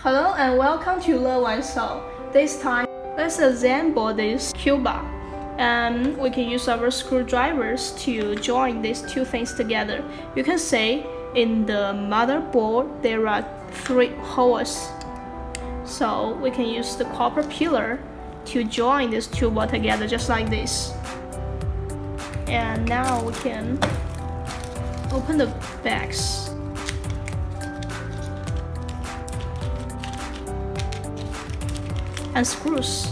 Hello and welcome to Learn One Soul. This time, let's assemble this Qbot. And we can use our screwdrivers to join these two things together. You can see in the motherboard there are 3 holes. So we can use the copper pillar to join these two bolts together just like this. And now we can open the bags. And screws.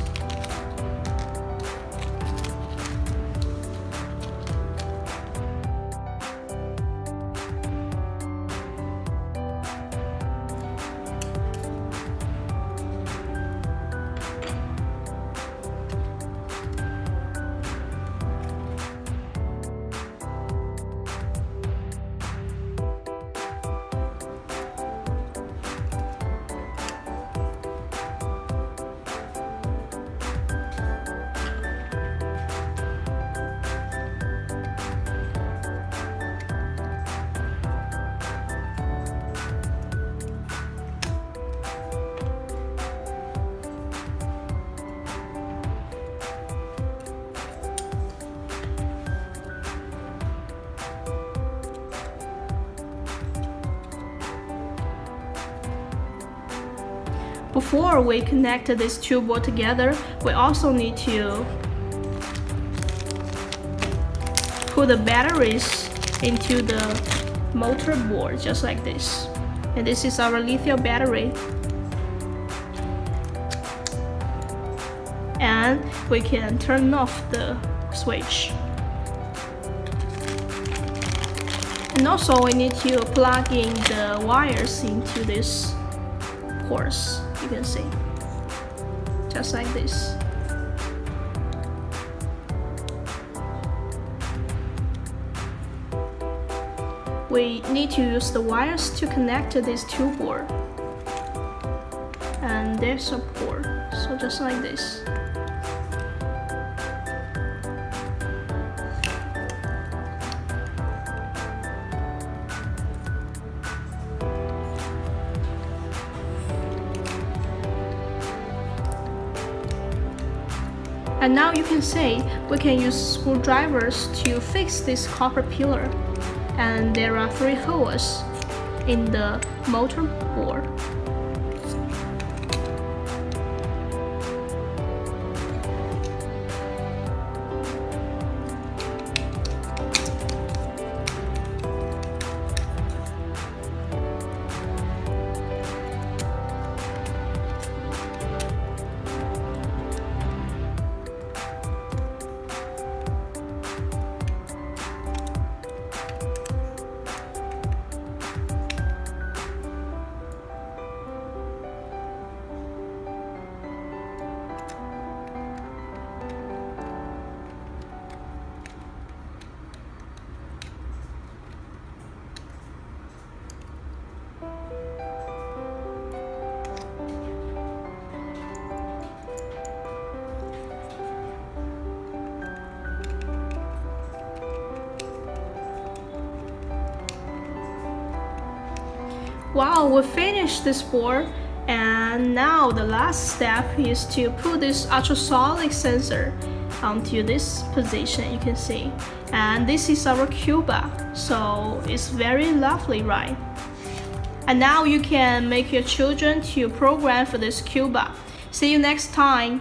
Before we connect these two bolts together, we also need to put the batteries into the motor board just like this. And this is our lithium battery. And we can turn off the switch. And also we need to plug in the wires into this ports. You can see, just like this. We need to use the wires to connect to these two boards. And there's a port, so just like this. And now you can see we can use screwdrivers to fix this copper pillar. And there are 3 holes in the motor board. Wow, we finished this board, and now the last step is to put this ultrasonic sensor onto this position, you can see. And this is our Qbot, so it's very lovely, right? And now you can make your children to program for this Qbot. See you next time.